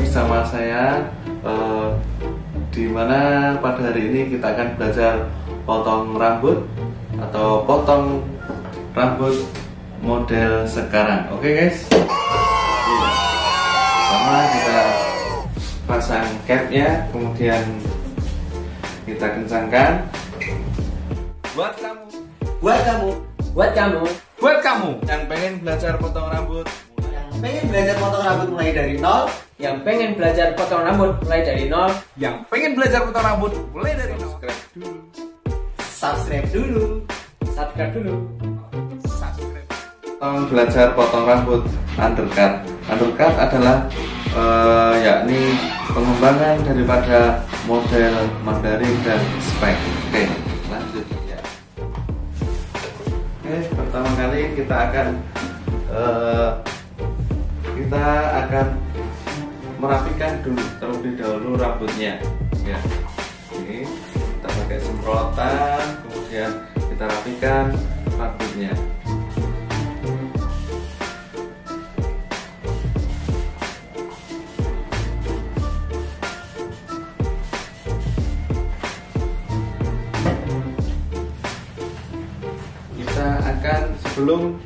bersama saya, di mana pada hari ini kita akan belajar potong rambut atau potong rambut model sekarang. Oke guys, pertama kita pasang capnya, kemudian kita kencangkan. Buat kamu yang pengen belajar potong rambut, pengen belajar potong rambut mulai dari nol, yang pengen belajar potong rambut mulai dari nol, yang pengen belajar potong rambut mulai dari nol, subscribe dulu. Belajar potong rambut undercut. Undercut adalah yakni pengembangan daripada model Mandarin dan Spike. Oke, lanjut ya. Oke, pertama kali kita akan merapikan dulu terlebih dahulu rambutnya ya. Ini kita pakai semprotan, kemudian kita rapikan rambutnya. Kita akan sebelum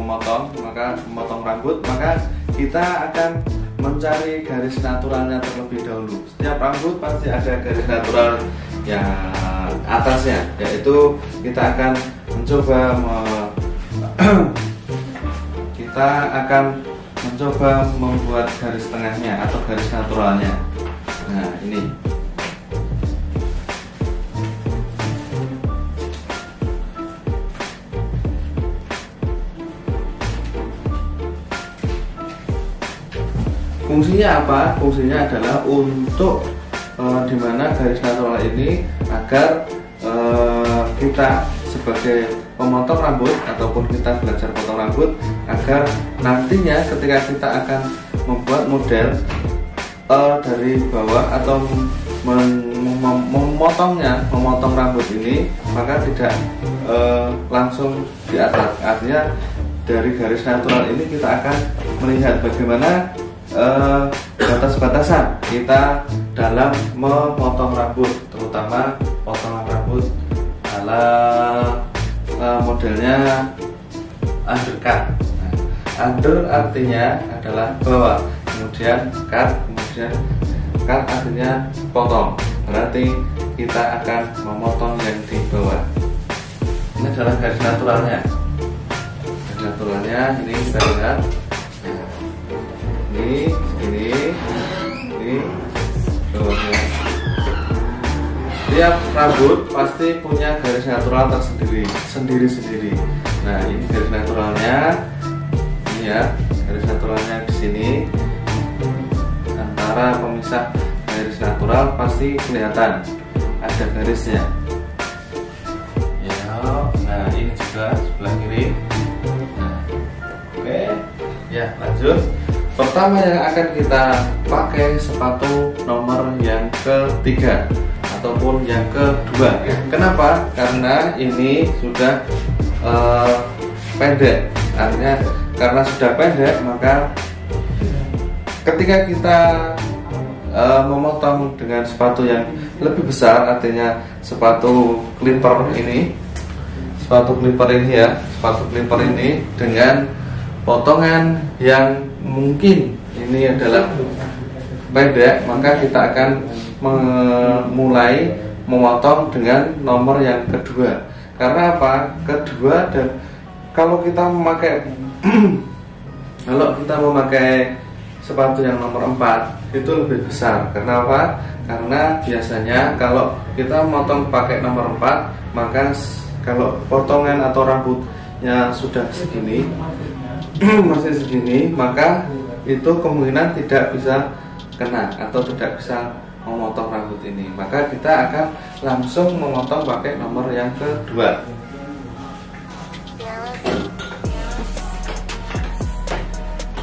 memotong rambut, maka kita akan mencari garis naturalnya terlebih dahulu. Setiap rambut pasti ada garis natural yang atasnya, yaitu kita akan mencoba membuat garis tengahnya atau garis naturalnya. Nah, ini. Fungsinya apa? Fungsinya adalah untuk dimana garis natural ini agar kita sebagai pemotong rambut ataupun kita belajar potong rambut, agar nantinya ketika kita akan membuat model dari bawah atau memotong rambut ini, maka tidak langsung di atas. Artinya dari garis natural ini kita akan melihat bagaimana batas-batasan kita dalam memotong rambut, terutama potongan rambut ala modelnya undercut. Nah, under artinya adalah bawah, kemudian cut artinya potong. Berarti kita akan memotong yang di bawah. Ini adalah garis naturalnya. Garis naturalnya ini kita lihat. Ini bawahnya. Setiap rambut pasti punya garis natural sendiri. Nah, ini garis naturalnya. Ini ya, garis naturalnya di sini. Antara pemisah garis natural pasti kelihatan ada garisnya. Ya, nah ini juga sebelah kiri. Nah, oke, ya lanjut. Pertama yang akan kita pakai sepatu nomor yang ketiga ataupun yang kedua. Kenapa? Karena ini sudah pendek. Artinya karena sudah pendek, maka ketika kita memotong dengan sepatu yang lebih besar, artinya sepatu clipper ini dengan potongan yang mungkin ini adalah pendek, maka kita akan mulai memotong dengan nomor yang kedua. Karena apa? Kedua, dan kalau kita memakai sepatu yang nomor 4 itu lebih besar. Karena apa? Karena biasanya kalau kita memotong pakai nomor 4, maka kalau potongan atau rambutnya sudah segini masih segini, maka itu kemungkinan tidak bisa kena atau tidak bisa memotong rambut ini. Maka kita akan langsung memotong pakai nomor yang kedua.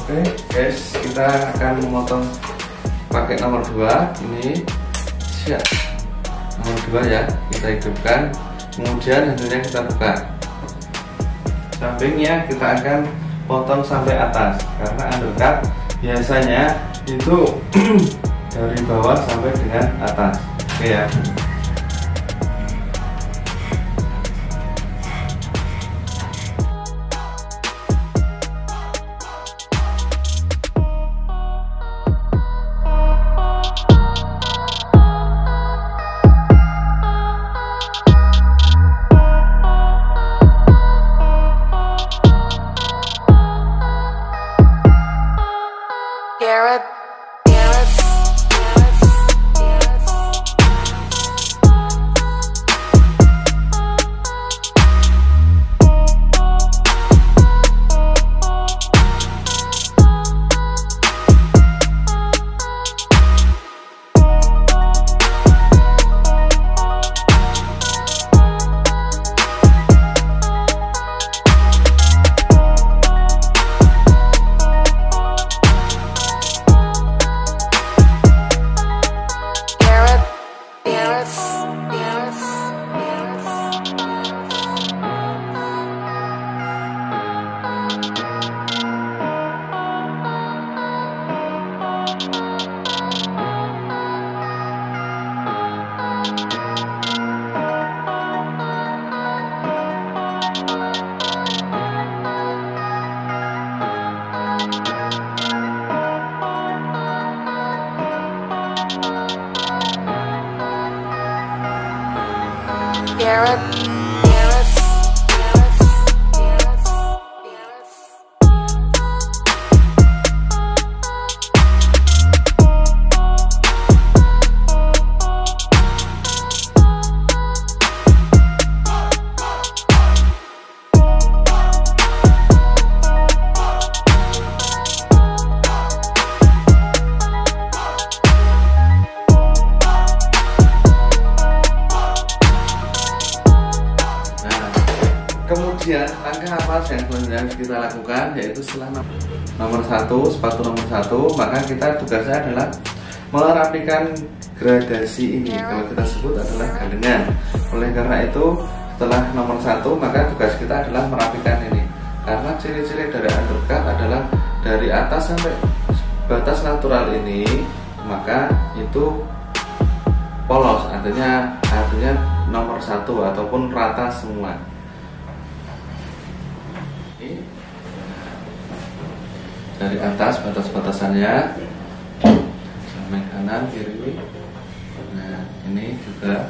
Oke guys, kita akan memotong pakai nomor 2. Ini siap. Nomor 2 ya, kita hidupkan. Kemudian handle-nya kita buka. Sampingnya kita akan potong sampai atas, karena undercut biasanya itu dari bawah sampai dengan atas. Oke ya. Garrett. Kemudian langkah apa yang selanjutnya harus kita lakukan, yaitu setelah nomor 1, sepatu nomor 1, maka kita tugasnya adalah merapikan gradasi ini. Kalau kita sebut adalah galengan. Oleh karena itu, setelah nomor 1, maka tugas kita adalah merapikan ini. Karena ciri-ciri dari undercut adalah dari atas sampai batas natural ini, maka itu polos, artinya nomor 1 ataupun rata semua. Dari atas batas-batasannya sampai kanan kiri. Nah, ini juga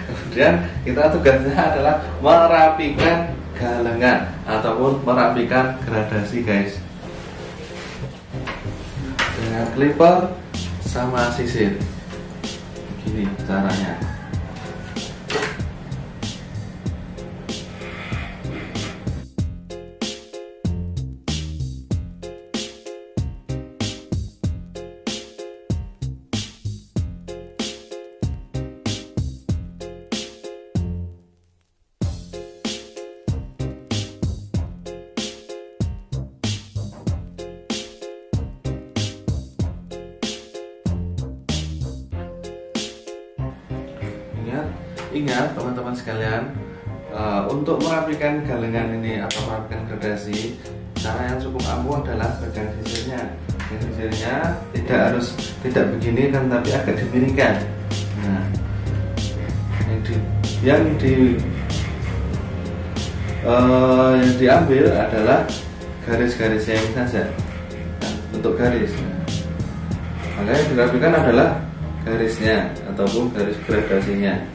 kemudian kita tugasnya adalah merapikan galengan ataupun merapikan gradasi, guys, dengan clipper sama sisir. Begini caranya. Ingat teman-teman sekalian, untuk merapikan galengan ini atau merapikan gradasi, cara yang cukup ampuh adalah bagian sisirnya. Sisirnya tidak begini kan, tapi agak dimiringkan. Nah, yang diambil adalah garis-garisnya ini saja. Nah, untuk garis, maka yang dirapikan adalah garisnya ataupun garis gradasinya.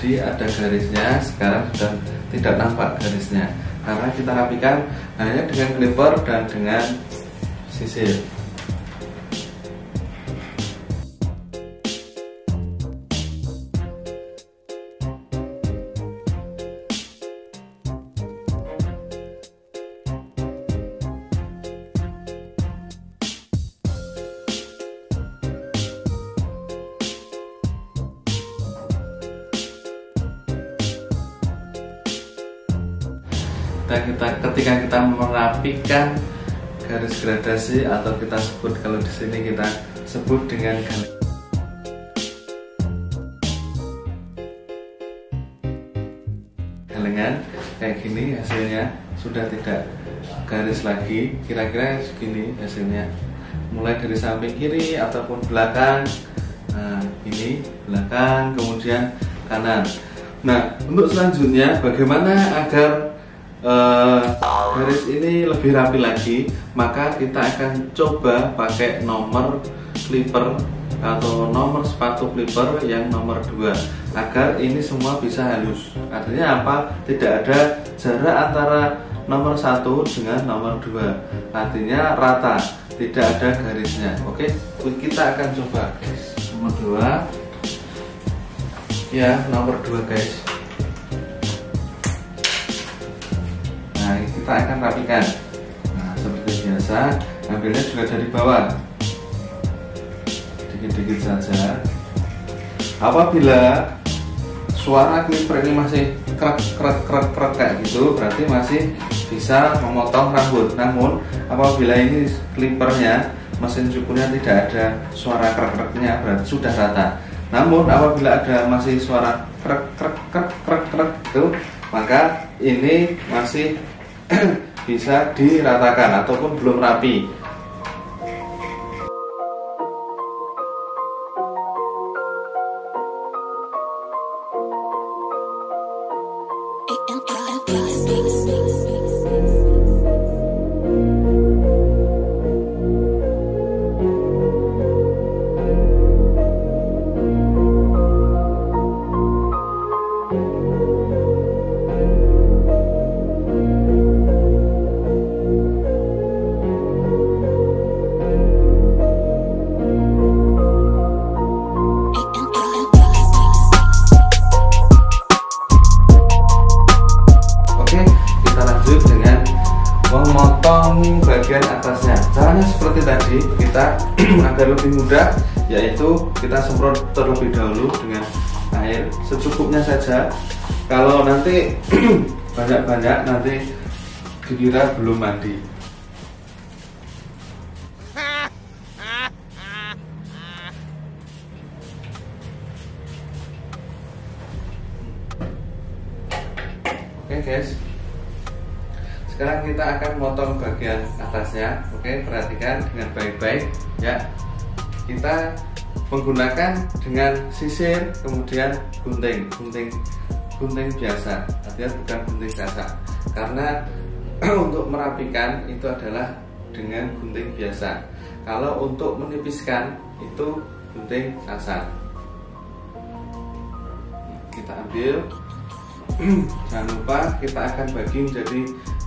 Tadi ada garisnya, sekarang sudah tidak nampak garisnya karena kita rapikan hanya dengan clipper dan dengan sisir. ketika kita merapikan garis gradasi, atau kita sebut, kalau di sini kita sebut dengan galengan kayak gini, hasilnya sudah tidak garis lagi, kira-kira segini hasilnya, mulai dari samping kiri ataupun belakang. Nah, ini belakang, kemudian kanan. Nah, untuk selanjutnya bagaimana agar garis ini lebih rapi lagi, maka kita akan coba pakai nomor clipper atau nomor sepatu clipper yang nomor 2, agar ini semua bisa halus. Artinya apa? Tidak ada jarak antara nomor 1 dengan nomor 2, artinya rata, tidak ada garisnya. Oke, kita akan coba guys. Nomor 2 ya, nomor 2 guys. Nah, kita akan rapikan. Nah, seperti biasa, ambilnya juga dari bawah, dikit-dikit saja. Apabila suara clipper ini masih krek kayak gitu, berarti masih bisa memotong rambut. Namun apabila ini clippernya, mesin cukurnya tidak ada suara krek-kreknya, berarti sudah rata. Namun apabila ada masih suara krek itu, maka ini masih bisa diratakan ataupun belum rapi. Bagian atasnya, caranya seperti tadi, kita agar lebih mudah, yaitu kita semprot terlebih dahulu dengan air secukupnya saja. Kalau nanti banyak-banyak, nanti dikira belum mandi. Oke guys, sekarang kita akan motong bagian atasnya. Oke, perhatikan dengan baik-baik ya. Kita menggunakan dengan sisir, kemudian gunting biasa, artinya bukan gunting kasar. Karena untuk merapikan itu adalah dengan gunting biasa. Kalau untuk menipiskan itu gunting kasar. Kita ambil. Jangan lupa kita akan bagi menjadi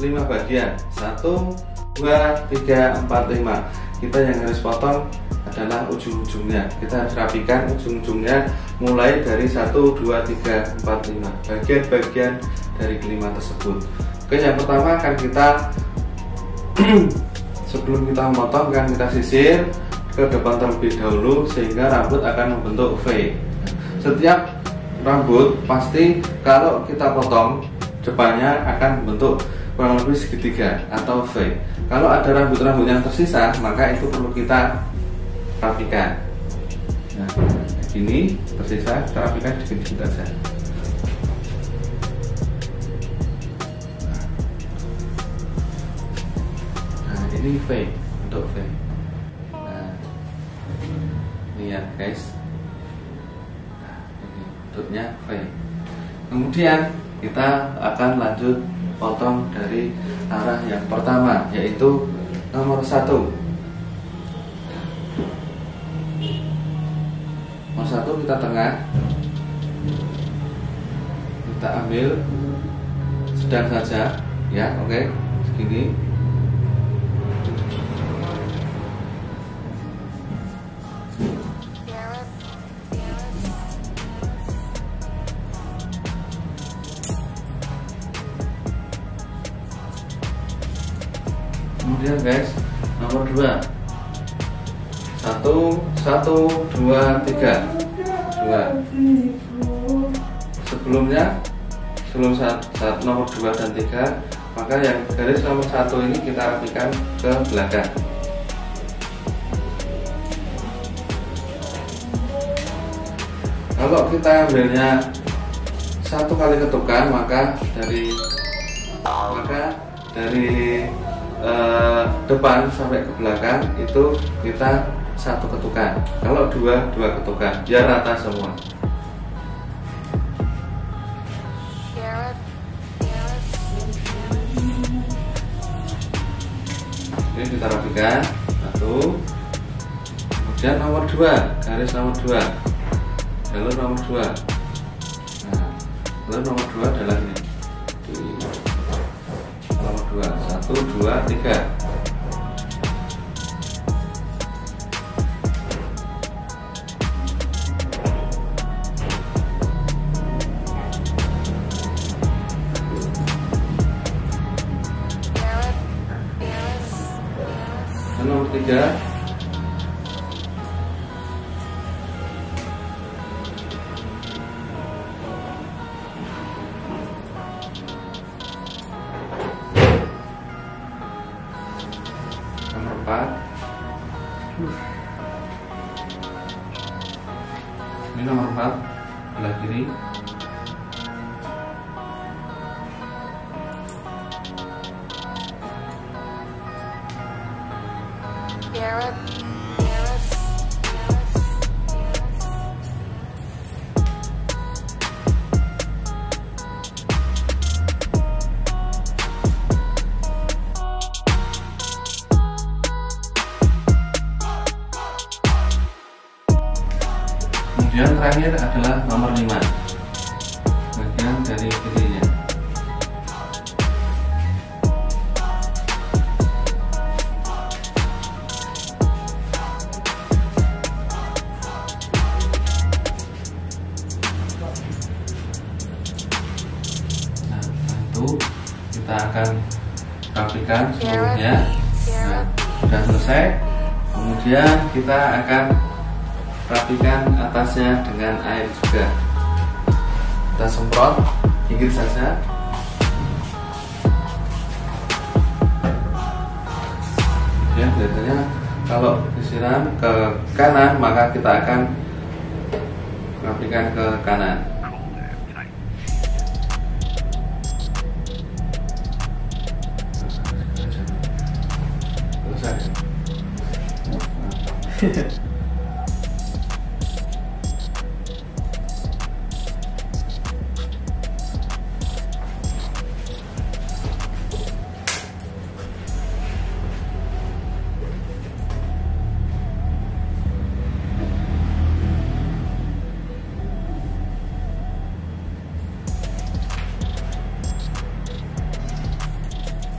5 bagian, 1, 2, 3, 4, 5. Kita yang harus potong adalah ujung-ujungnya. Kita harus rapikan ujung-ujungnya mulai dari 1, 2, 3, 4, 5 bagian-bagian dari kelima tersebut. Oke, yang pertama akan kita sebelum kita memotong kan kita sisir ke depan terlebih dahulu sehingga rambut akan membentuk V. Setiap rambut pasti kalau kita potong depannya akan membentuk kurang lebih segitiga atau V. Kalau ada rambut-rambut yang tersisa, maka itu perlu kita rapikan. Nah, ini tersisa, kita rapikan dikit-dikit saja. Nah, ini V, bentuk V. Nah, ini ya guys. Bentuknya V. Kemudian kita akan lanjut potong dari arah yang pertama, yaitu nomor 1. Nomor 1 kita tengah, kita ambil sedang saja ya. Oke, segini. Kemudian guys, nomor 2, 1, 2, 3, 2. Sebelum saat nomor 2 dan 3, maka yang garis nomor 1 ini kita rapikan ke belakang. Kalau kita ambilnya 1 kali ketukan, maka dari depan sampai ke belakang itu kita 1 ketukan. Kalau 2 ketukan, biar rata semua. Ini kita rapikan 1, kemudian nomor 2, garis nomor 2, jalur nomor 2. Nah, jalur nomor 2 adalah ini. Nomor 2, 1, 2, 3. Nomor 3, nomor 4, ini nomor 4 sebelah kiri. Kemudian terakhir adalah nomor 5, bagian dari kirinya. Nah, itu kita akan rapikan seluruhnya. Nah, sudah selesai. Kemudian kita akan rapikan atasnya dengan air juga. Kita semprot dikit saja. Ya, biasanya kalau disiram ke kanan, maka kita akan rapikan ke kanan. Selesai.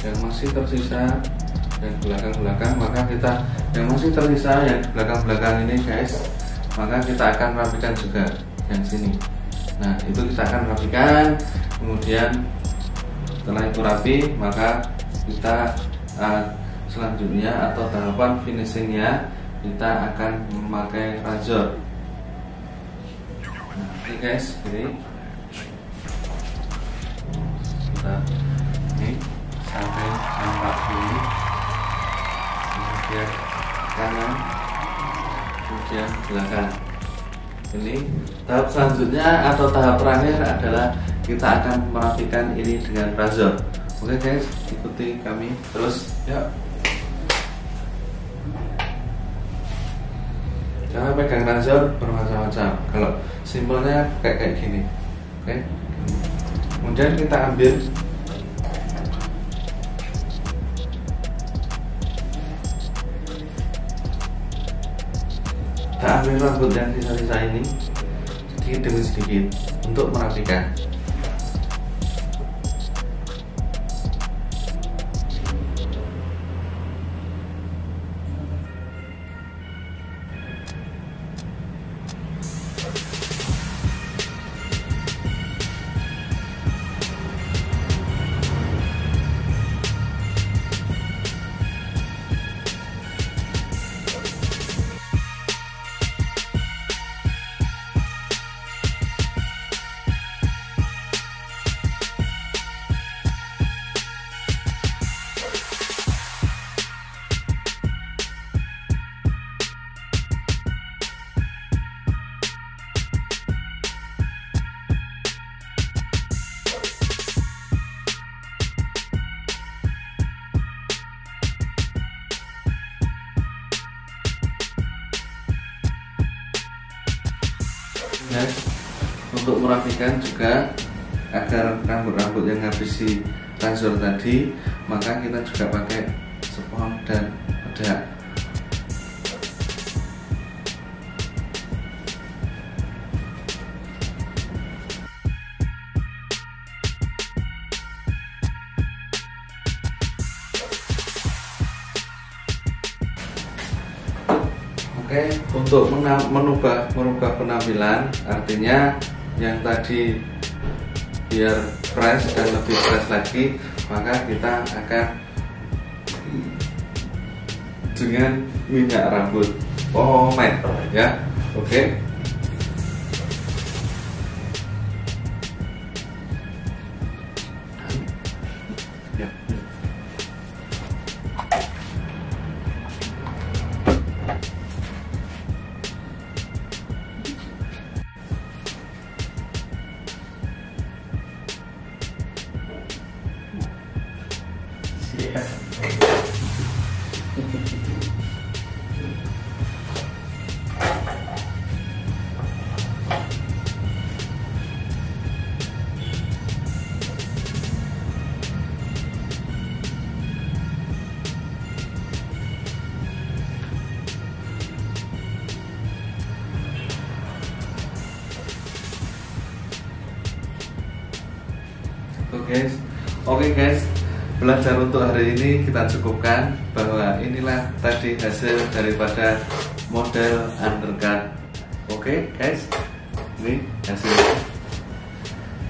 Yang masih tersisa dan belakang-belakang, maka kita yang masih tersisa yang belakang-belakang ini guys, maka kita akan rapikan juga yang sini. Nah, itu kita akan rapikan. Kemudian setelah itu rapi, maka kita selanjutnya atau tahapan finishingnya kita akan memakai razor. Nah, ini guys, ini kita ini sampai nampak ini, kemudian kanan, kemudian belakang. Ini tahap selanjutnya atau tahap terakhir adalah kita akan merapikan ini dengan razor. Oke guys, ikuti kami terus ya. Cara pegang razor bermacam-macam. Kalau simpelnya kayak gini, oke. Kemudian kita ambil rambut yang sisa-sisa ini sedikit demi sedikit untuk merapikan. Nah, untuk merapikan juga agar rambut-rambut yang habis razor tadi, maka kita juga pakai spons dan bedak. Oke, untuk merubah penampilan, artinya yang tadi biar fresh dan lebih fresh lagi, maka kita akan dengan minyak rambut pomade ya. Oke. Ya. Oke guys, belajar untuk hari ini kita cukupkan, bahwa inilah tadi hasil daripada model undercut. Oke guys, ini hasilnya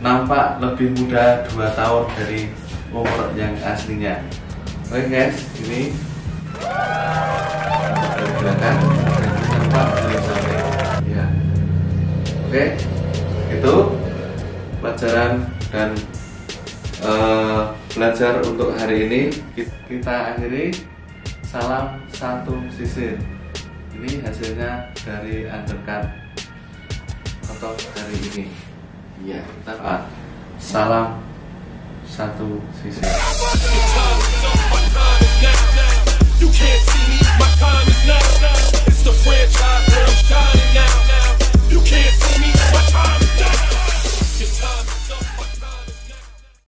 nampak lebih muda 2 tahun dari umur yang aslinya. Oke guys, ini dari belakang dan nampak dari samping ya. Oke, itu pelajaran dan belajar untuk hari ini. Kita akhiri. Salam satu sisir. Ini hasilnya dari undercut atau hari ini ya. Kita salam satu sisir. You can't see me, my time is now. It's the franchise where I'm shining now.